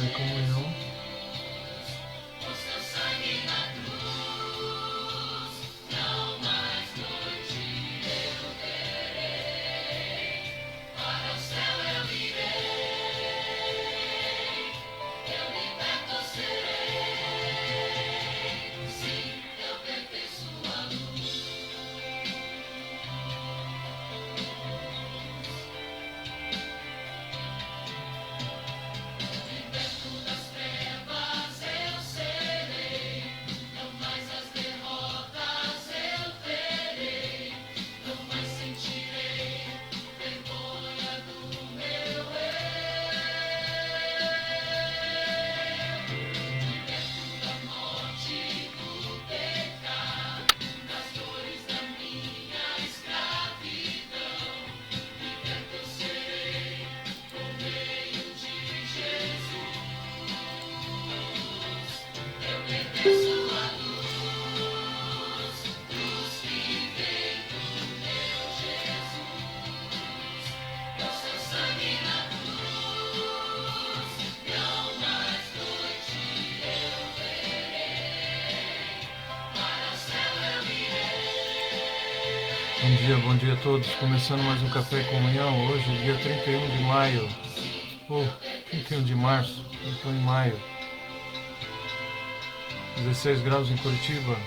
café e comunhão. Bom dia a todos. Começando mais um Café e Comunhão. Hoje, dia 31 de maio. 31 de março, 31 de maio. 16 graus em Curitiba.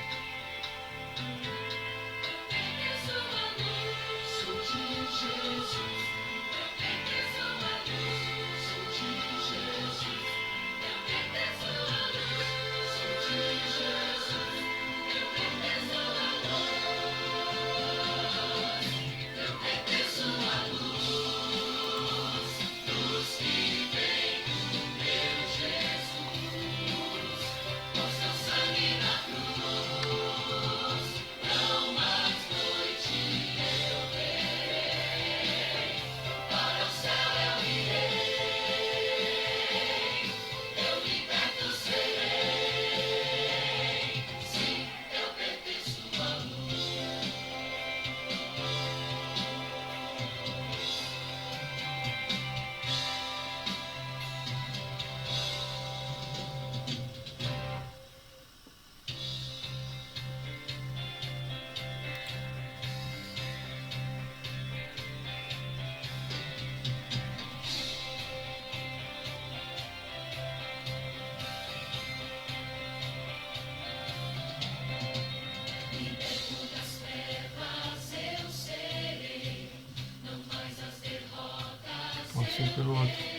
Assim pelo outro.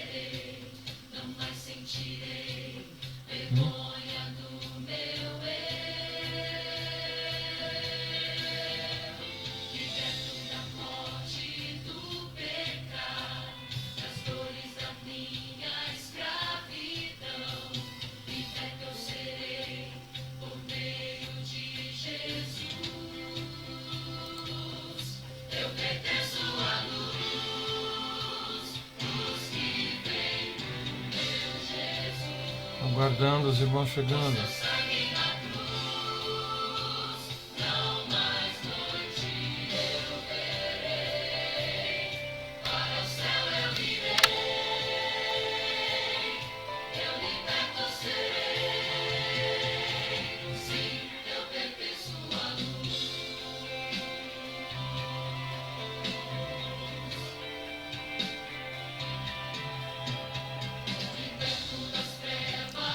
Aguardando os irmãos chegando.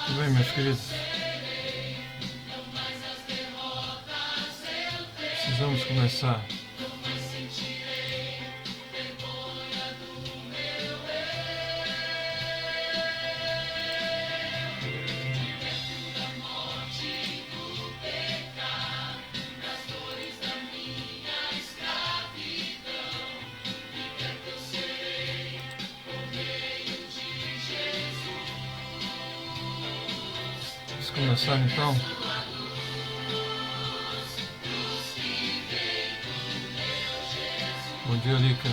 Tudo bem, meus queridos? Precisamos começar. Vamos começar então. Bom dia, Lica.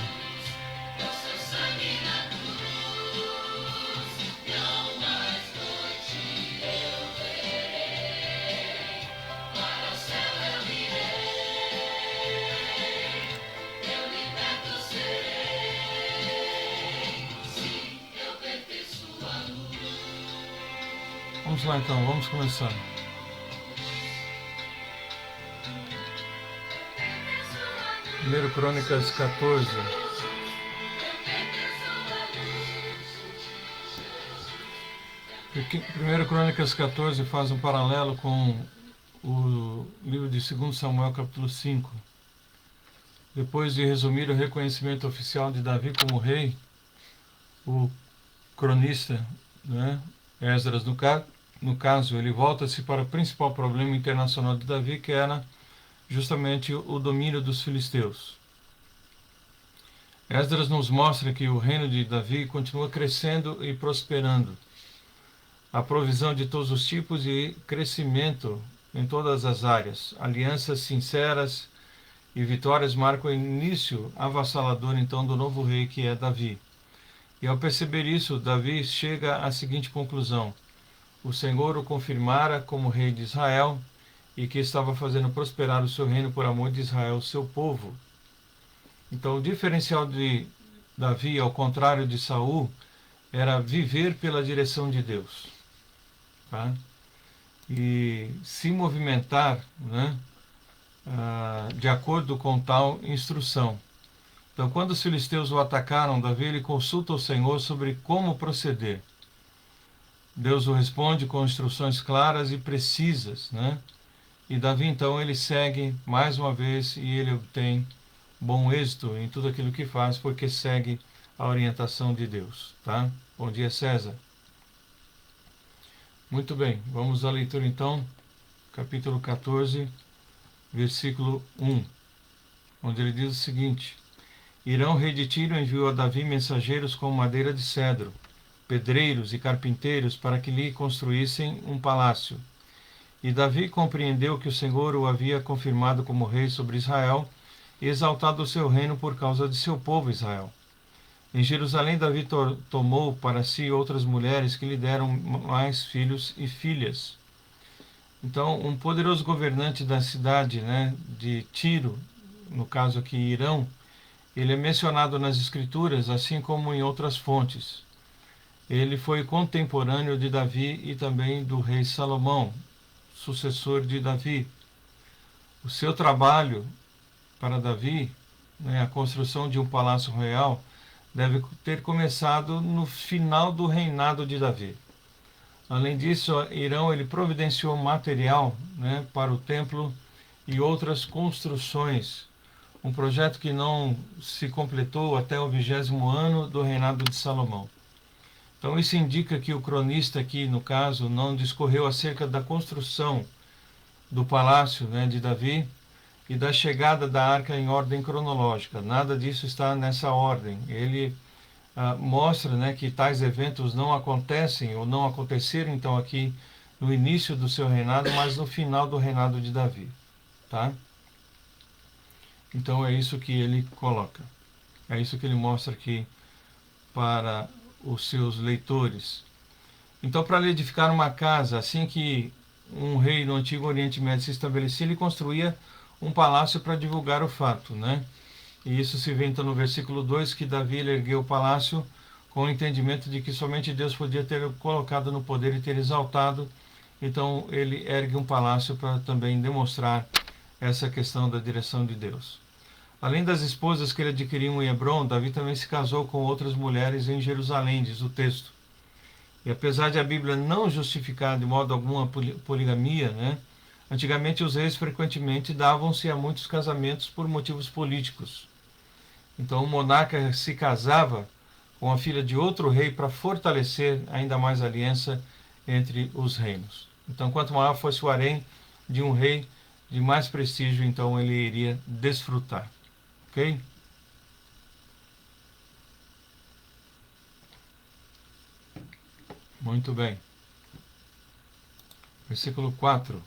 Vamos lá então, vamos começar. Primeiro Crônicas 14. Primeiro Crônicas 14 faz um paralelo com o livro de 2 Samuel, capítulo 5. Depois de resumir o reconhecimento oficial de Davi como rei, o cronista, né, Esdras, no caso, ele volta-se para o principal problema internacional de Davi, que era justamente o domínio dos filisteus. Esdras nos mostra que o reino de Davi continua crescendo e prosperando. A provisão de todos os tipos e crescimento em todas as áreas, alianças sinceras e vitórias marcam o início avassalador então do novo rei que é Davi. E ao perceber isso, Davi chega à seguinte conclusão: o Senhor o confirmara como rei de Israel e que estava fazendo prosperar o seu reino por amor de Israel, seu povo. Então, o diferencial de Davi, ao contrário de Saul, era viver pela direção de Deus, tá? E se movimentar, né, de acordo com tal instrução. Então, quando os filisteus o atacaram, Davi ele consulta o Senhor sobre como proceder. Deus o responde com instruções claras e precisas, né? E Davi, então, ele segue mais uma vez e ele obtém bom êxito em tudo aquilo que faz, porque segue a orientação de Deus, tá? Bom dia, César. Muito bem, vamos à leitura então, capítulo 14, versículo 1, onde ele diz o seguinte: Irão, rei de Tiro, enviou a Davi mensageiros com madeira de cedro, pedreiros e carpinteiros para que lhe construíssem um palácio. E Davi compreendeu que o Senhor o havia confirmado como rei sobre Israel e exaltado o seu reino por causa de seu povo Israel. Em Jerusalém, Davi tomou para si outras mulheres que lhe deram mais filhos e filhas. Então, um poderoso governante da cidade, né, de Tiro, no caso aqui Irão, ele é mencionado nas Escrituras, assim como em outras fontes. Ele foi contemporâneo de Davi e também do rei Salomão, sucessor de Davi. O seu trabalho para Davi, né, a construção de um palácio real, deve ter começado no final do reinado de Davi. Além disso, Irão ele providenciou material, né, para o templo e outras construções, um projeto que não se completou até o 20º ano do reinado de Salomão. Então isso indica que o cronista aqui, no caso, não discorreu acerca da construção do palácio, né, de Davi e da chegada da arca em ordem cronológica. Nada disso está nessa ordem. Ele mostra, né, que tais eventos não acontecem ou não aconteceram então aqui no início do seu reinado, mas no final do reinado de Davi, tá? Então é isso que ele coloca. É isso que ele mostra aqui para os seus leitores. Então, para lhe edificar uma casa, assim que um rei no antigo Oriente Médio se estabelecia, ele construía um palácio para divulgar o fato, né? E isso se vê então no versículo 2, que Davi ergueu o palácio com o entendimento de que somente Deus podia ter colocado no poder e ter exaltado. Então ele ergue um palácio para também demonstrar essa questão da direção de Deus. Além das esposas que ele adquiriu em Hebrom, Davi também se casou com outras mulheres em Jerusalém, diz o texto. E apesar de a Bíblia não justificar de modo algum a poligamia, né, antigamente os reis frequentemente davam-se a muitos casamentos por motivos políticos. Então o monarca se casava com a filha de outro rei para fortalecer ainda mais a aliança entre os reinos. Então quanto maior fosse o harém de um rei, de mais prestígio então ele iria desfrutar. Ok? Muito bem. Versículo 4.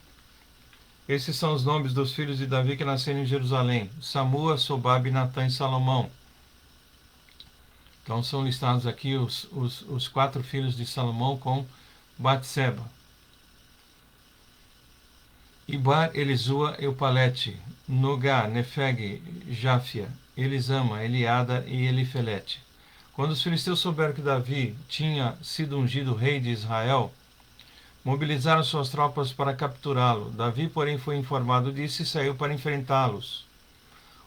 Esses são os nomes dos filhos de Davi que nasceram em Jerusalém: Samua, Sobabe, Natã e Salomão. Então são listados aqui os 4 filhos de Salomão com Batseba. Ibar, Elisua, Eupalete, Nogá, Nefeg, Jáfia, Elisama, Eliada e Elifelete. Quando os filisteus souberam que Davi tinha sido ungido rei de Israel, mobilizaram suas tropas para capturá-lo. Davi, porém, foi informado disso e saiu para enfrentá-los.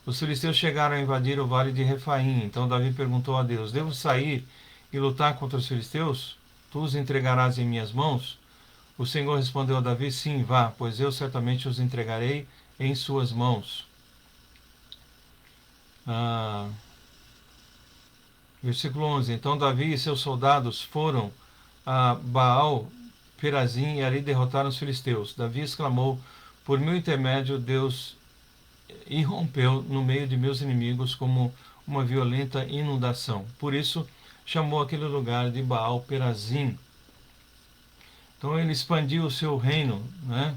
Os filisteus chegaram a invadir o vale de Refaim. Então Davi perguntou a Deus: devo sair e lutar contra os filisteus? Tu os entregarás em minhas mãos? O Senhor respondeu a Davi: sim, vá, pois eu certamente os entregarei em suas mãos. Versículo 11. Então Davi e seus soldados foram a Baal Perazim e ali derrotaram os filisteus. Davi exclamou: por meu intermédio Deus irrompeu no meio de meus inimigos como uma violenta inundação. Por isso chamou aquele lugar de Baal Perazim. Então ele expandiu o seu reino, né,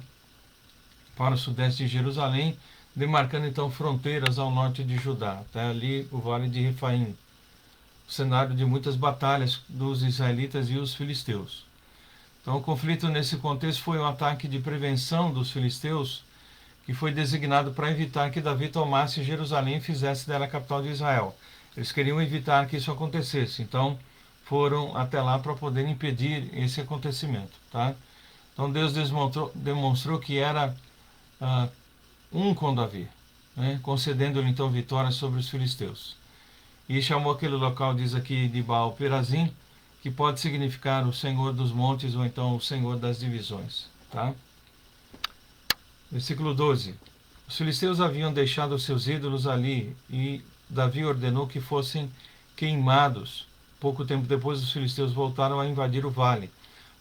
para o sudeste de Jerusalém, demarcando então fronteiras ao norte de Judá, até ali o vale de Refaim, o cenário de muitas batalhas dos israelitas e os filisteus. Então o conflito nesse contexto foi um ataque de prevenção dos filisteus, que foi designado para evitar que Davi tomasse Jerusalém e fizesse dela a capital de Israel. Eles queriam evitar que isso acontecesse, então foram até lá para poder impedir esse acontecimento. Tá? Então Deus demonstrou que era um com Davi, né, concedendo-lhe então vitória sobre os filisteus. E chamou aquele local, diz aqui, de Baal Perazim, que pode significar o Senhor dos montes ou então o Senhor das divisões. Tá? Versículo 12. Os filisteus haviam deixado seus ídolos ali e Davi ordenou que fossem queimados. Pouco tempo depois, os filisteus voltaram a invadir o vale.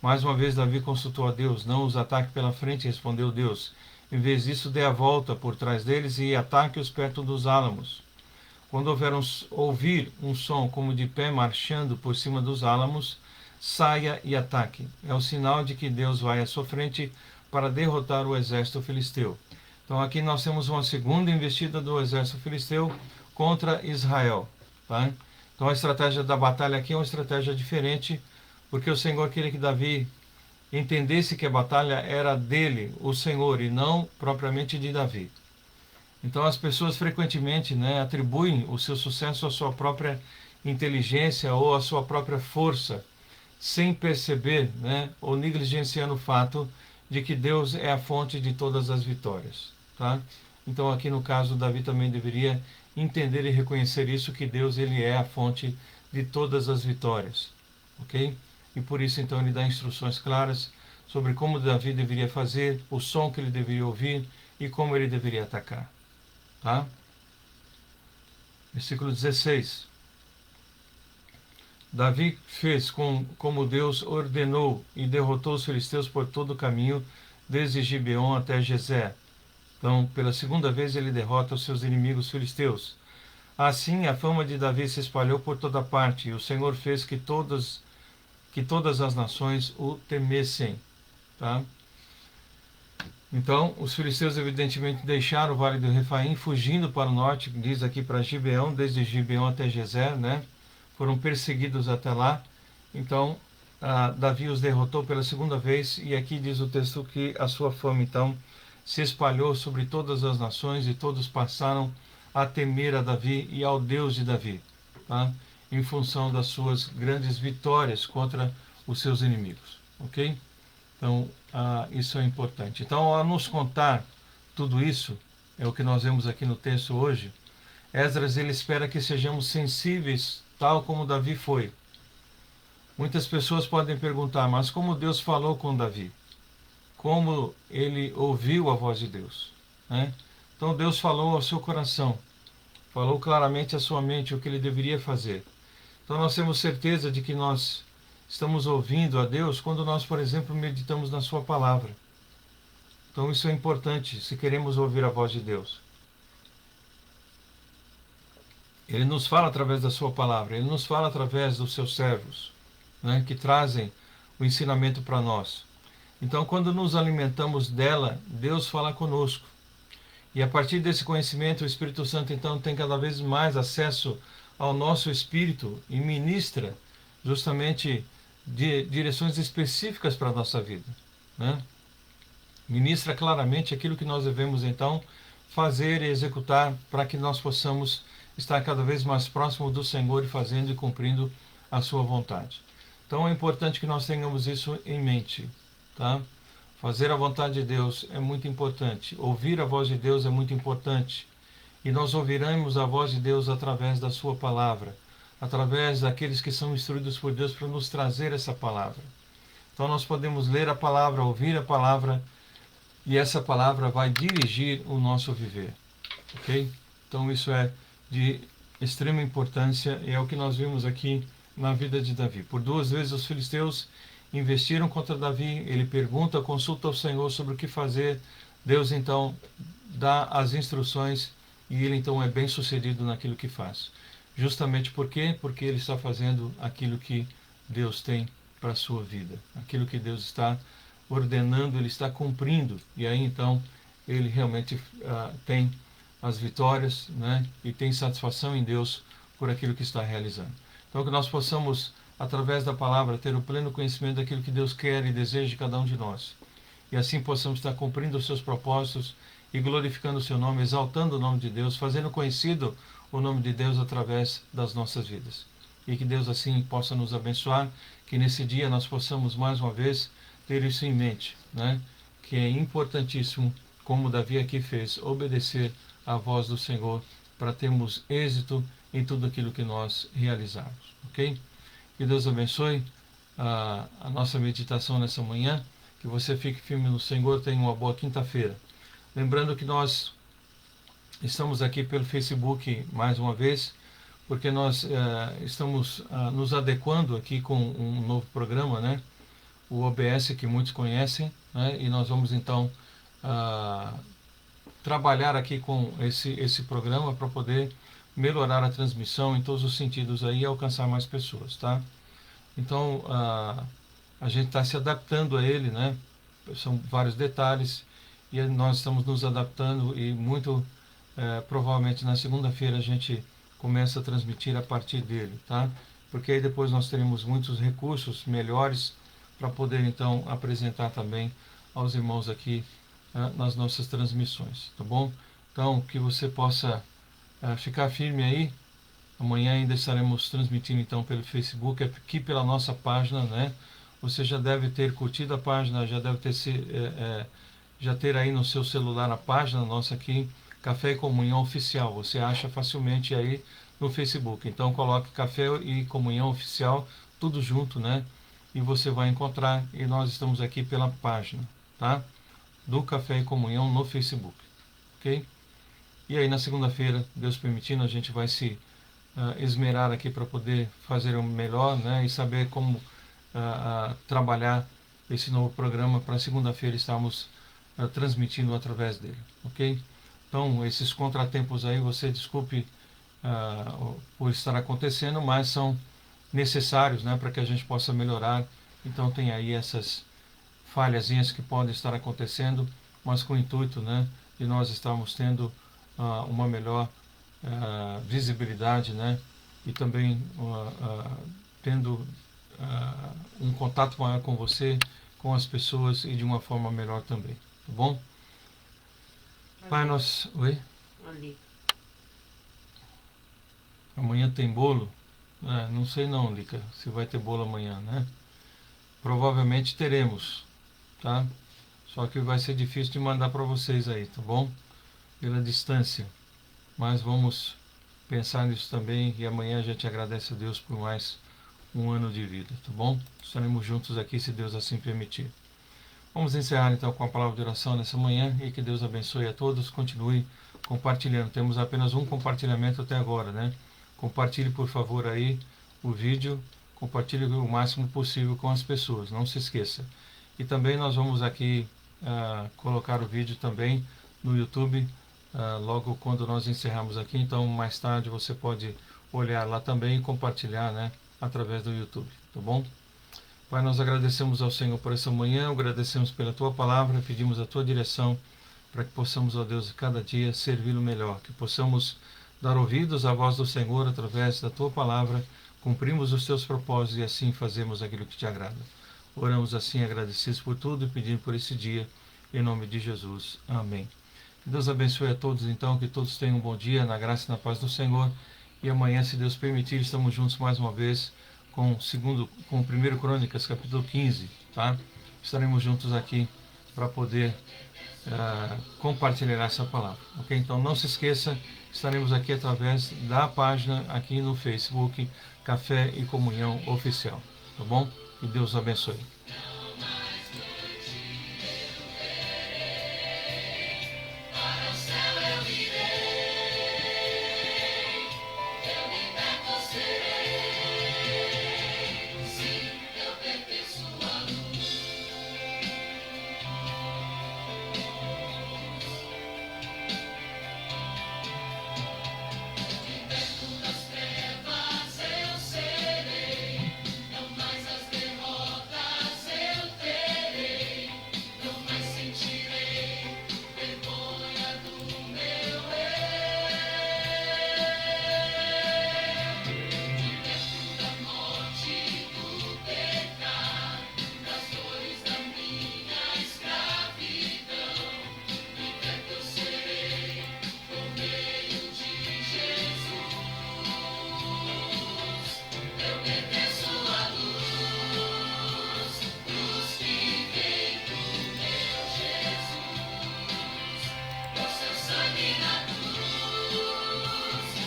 Mais uma vez, Davi consultou a Deus: não os ataque pela frente, respondeu Deus. Em vez disso, dê a volta por trás deles e ataque-os perto dos álamos. Quando ouvir um som como de pé marchando por cima dos álamos, saia e ataque. É o sinal de que Deus vai à sua frente para derrotar o exército filisteu. Então aqui nós temos uma segunda investida do exército filisteu contra Israel. Tá? Então a estratégia da batalha aqui é uma estratégia diferente, porque o Senhor queria que Davi entendesse que a batalha era dele, o Senhor, e não propriamente de Davi. Então as pessoas frequentemente, né, atribuem o seu sucesso à sua própria inteligência ou à sua própria força, sem perceber, né, ou negligenciando o fato de que Deus é a fonte de todas as vitórias. Tá? Então aqui no caso Davi também deveria entender e reconhecer isso, que Deus ele é a fonte de todas as vitórias. Ok? E por isso então ele dá instruções claras sobre como Davi deveria fazer, o som que ele deveria ouvir e como ele deveria atacar. Tá? Versículo 16. Davi fez como Deus ordenou e derrotou os filisteus por todo o caminho, desde Gibeon até Gezer. Então, pela segunda vez ele derrota os seus inimigos filisteus. Assim, a fama de Davi se espalhou por toda parte, e o Senhor fez que todas as nações o temessem. Tá? Então, os filisteus evidentemente deixaram o vale do Refaim, fugindo para o norte, diz aqui para Gibeão, desde Gibeão até Gezer, né? Foram perseguidos até lá. Então, Davi os derrotou pela segunda vez, e aqui diz o texto que a sua fama, então, se espalhou sobre todas as nações, e todos passaram a temer a Davi e ao Deus de Davi, tá? Em função das suas grandes vitórias contra os seus inimigos. Ok? Então, isso é importante. Então, ao nos contar tudo isso, é o que nós vemos aqui no texto hoje, Esdras ele espera que sejamos sensíveis, tal como Davi foi. Muitas pessoas podem perguntar: mas como Deus falou com Davi? Como ele ouviu a voz de Deus? Né? Então Deus falou ao seu coração, falou claramente à sua mente o que ele deveria fazer. Então nós temos certeza de que nós estamos ouvindo a Deus quando nós, por exemplo, meditamos na sua palavra. Então isso é importante se queremos ouvir a voz de Deus. Ele nos fala através da sua palavra, ele nos fala através dos seus servos, né, que trazem o ensinamento para nós. Então, quando nos alimentamos dela, Deus fala conosco. E a partir desse conhecimento, o Espírito Santo, então, tem cada vez mais acesso ao nosso espírito e ministra justamente direções específicas para a nossa vida. Né? Ministra claramente aquilo que nós devemos, então, fazer e executar para que nós possamos estar cada vez mais próximo do Senhor e fazendo e cumprindo a sua vontade. Então, é importante que nós tenhamos isso em mente. tá? Fazer a vontade de Deus é muito importante. Ouvir a voz de Deus é muito importante. E nós ouviremos a voz de Deus através da sua palavra, através daqueles que são instruídos por Deus para nos trazer essa palavra. Então nós podemos ler a palavra, ouvir a palavra, e essa palavra vai dirigir o nosso viver, ok? Então isso é de extrema importância e é o que nós vimos aqui na vida de Davi. Por 2 vezes os filisteus investiram contra Davi, ele pergunta, consulta ao Senhor sobre o que fazer, Deus então dá as instruções e ele então é bem sucedido naquilo que faz. Justamente por quê? Porque ele está fazendo aquilo que Deus tem para a sua vida, aquilo que Deus está ordenando, ele está cumprindo, e aí então ele realmente tem as vitórias, né? E tem satisfação em Deus por aquilo que está realizando. Então que nós possamos, através da palavra, ter o pleno conhecimento daquilo que Deus quer e deseja de cada um de nós, e assim possamos estar cumprindo os seus propósitos e glorificando o seu nome, exaltando o nome de Deus, fazendo conhecido o nome de Deus através das nossas vidas. E que Deus assim possa nos abençoar, que nesse dia nós possamos mais uma vez ter isso em mente, né? Que é importantíssimo, como Davi aqui fez, obedecer à voz do Senhor para termos êxito em tudo aquilo que nós realizarmos, ok? Que Deus abençoe a nossa meditação nessa manhã, que você fique firme no Senhor, tenha uma boa quinta-feira. Lembrando que nós estamos aqui pelo Facebook mais uma vez, porque nós estamos nos adequando aqui com um novo programa, né? O OBS, que muitos conhecem, né? E nós vamos então trabalhar aqui com esse programa para poder melhorar a transmissão em todos os sentidos aí e alcançar mais pessoas, tá? Então a gente está se adaptando a ele, né? São vários detalhes e nós estamos nos adaptando e muito provavelmente na segunda-feira a gente começa a transmitir a partir dele, tá? Porque aí depois nós teremos muitos recursos melhores para poder então apresentar também aos irmãos aqui nas nossas transmissões, tá bom? Então que você possa ficar firme aí. Amanhã ainda estaremos transmitindo então pelo Facebook, aqui pela nossa página, né? Você já deve ter curtido a página, já deve ter já ter aí no seu celular a página nossa aqui, Café e Comunhão Oficial. Você acha facilmente aí no Facebook. Então coloque Café e Comunhão Oficial, tudo junto, né? E você vai encontrar, e nós estamos aqui pela página, tá? Do Café e Comunhão no Facebook, ok? E aí na segunda-feira, Deus permitindo, a gente vai se esmerar aqui para poder fazer o melhor, né? E saber como trabalhar esse novo programa para segunda-feira estarmos transmitindo através dele, ok? Então esses contratempos aí, você desculpe por estar acontecendo, mas são necessários, né, para que a gente possa melhorar. Então tem aí essas falhazinhas que podem estar acontecendo, mas com o intuito, né, de nós estarmos tendo uma melhor visibilidade, né, e também tendo um contato maior com você, com as pessoas e de uma forma melhor também, tá bom? Pai, nós... Oi? Ali. Amanhã tem bolo? Não sei não, Lica, se vai ter bolo amanhã, né? Provavelmente teremos, tá? Só que vai ser difícil de mandar para vocês aí, tá bom? Pela distância. Mas vamos pensar nisso também e amanhã a gente agradece a Deus por mais um ano de vida, tá bom? Estaremos juntos aqui se Deus assim permitir. Vamos encerrar então com a palavra de oração nessa manhã e que Deus abençoe a todos. Continue compartilhando. Temos apenas um compartilhamento até agora, né? Compartilhe, por favor, aí o vídeo. Compartilhe o máximo possível com as pessoas. Não se esqueça. E também nós vamos aqui colocar o vídeo também no YouTube logo quando nós encerrarmos aqui. Então, mais tarde você pode olhar lá também e compartilhar, né? Através do YouTube, tá bom? Pai, nós agradecemos ao Senhor por essa manhã, agradecemos pela Tua palavra, pedimos a Tua direção para que possamos, ó Deus, cada dia servi-lo melhor, que possamos dar ouvidos à voz do Senhor através da Tua palavra, cumprimos os Teus propósitos e assim fazemos aquilo que Te agrada. Oramos assim, agradecidos por tudo e pedindo por esse dia, em nome de Jesus. Amém. Que Deus abençoe a todos, então, que todos tenham um bom dia, na graça e na paz do Senhor, e amanhã, se Deus permitir, estamos juntos mais uma vez com 1 Crônicas, capítulo 15, tá? estaremos juntos aqui para poder compartilhar essa palavra. Ok? Então não se esqueça, estaremos aqui através da página aqui no Facebook, Café e Comunhão Oficial. Tá bom? Que Deus abençoe.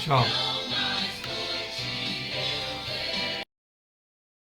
Tchau.